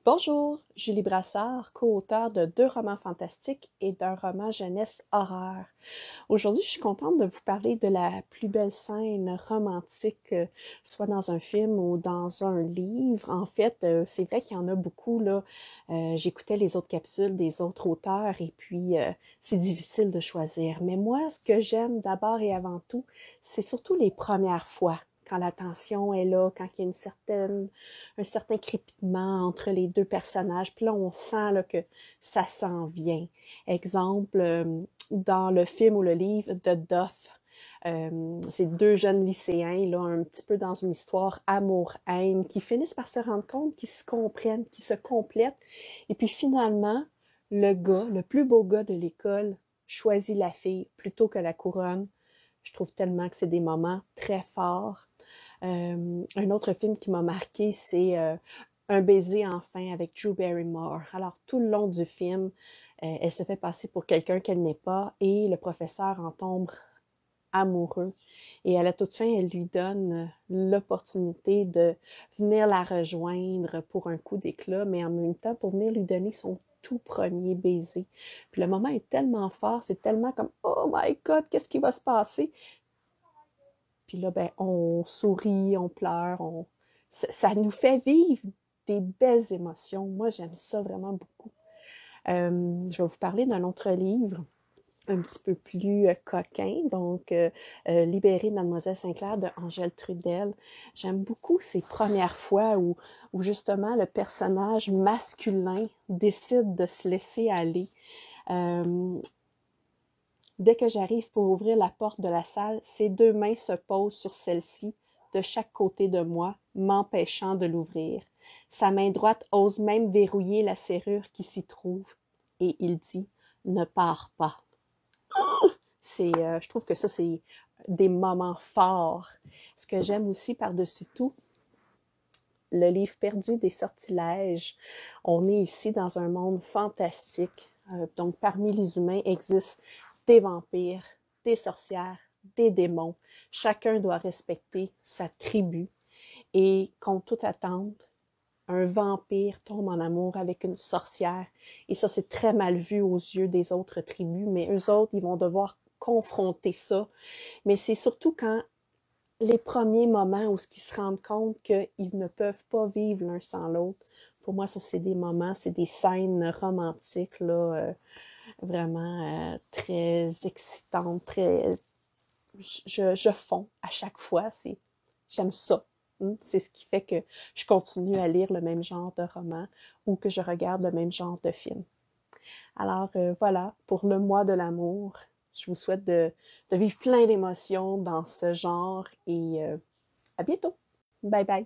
Bonjour, Julie Brassard, co-auteure de 2 romans fantastiques et d'un roman jeunesse horreur. Aujourd'hui, je suis contente de vous parler de la plus belle scène romantique, soit dans un film ou dans un livre. En fait, c'est vrai qu'il y en a beaucoup, là. J'écoutais les autres capsules des autres auteurs et puis c'est difficile de choisir. Mais moi, ce que j'aime d'abord et avant tout, c'est surtout les premières fois. Quand la tension est là, quand il y a un certain crépitement entre les deux personnages, puis là, on sent là, que ça s'en vient. Exemple, dans le film ou le livre de Duff, c'est 2 jeunes lycéens, là, un petit peu dans une histoire amour-haine, qui finissent par se rendre compte qu'ils se comprennent, qu'ils se complètent. Et puis finalement, le gars, le plus beau gars de l'école, choisit la fille plutôt que la couronne. Je trouve tellement que c'est des moments très forts. Un autre film qui m'a marqué, c'est Un baiser enfin avec Drew Barrymore. Alors, tout le long du film, elle se fait passer pour quelqu'un qu'elle n'est pas et le professeur en tombe amoureux. Et à la toute fin, elle lui donne l'opportunité de venir la rejoindre pour un coup d'éclat, mais en même temps pour venir lui donner son tout premier baiser. Puis le moment est tellement fort, c'est tellement comme Oh my God, qu'est-ce qui va se passer? Puis là, ben, on sourit, on pleure, ça nous fait vivre des belles émotions. Moi, j'aime ça vraiment beaucoup. Je vais vous parler d'un autre livre un petit peu plus coquin, donc Libérer Mademoiselle Sinclair de Angèle Trudel. J'aime beaucoup ces premières fois où justement le personnage masculin décide de se laisser aller. Euh, Dès que j'arrive pour ouvrir la porte de la salle, ses 2 mains se posent sur celle-ci, de chaque côté de moi, m'empêchant de l'ouvrir. Sa main droite ose même verrouiller la serrure qui s'y trouve. Et il dit « Ne pars pas ». Je trouve que ça, c'est des moments forts. Ce que j'aime aussi par-dessus tout, le livre perdu des sortilèges. On est ici dans un monde fantastique. Donc, parmi les humains existent des vampires, des sorcières, des démons. Chacun doit respecter sa tribu. Et contre toute attente, un vampire tombe en amour avec une sorcière. Et ça, c'est très mal vu aux yeux des autres tribus, mais eux autres, ils vont devoir confronter ça. Mais c'est surtout quand les premiers moments où ils se rendent compte qu'ils ne peuvent pas vivre l'un sans l'autre. Pour moi, ça, c'est des moments, c'est des scènes romantiques, là, vraiment très excitantes, très... Je fonds à chaque fois. J'aime ça. C'est ce qui fait que je continue à lire le même genre de roman ou que je regarde le même genre de film. Alors voilà, pour le mois de l'amour, je vous souhaite de vivre plein d'émotions dans ce genre et à bientôt. Bye bye.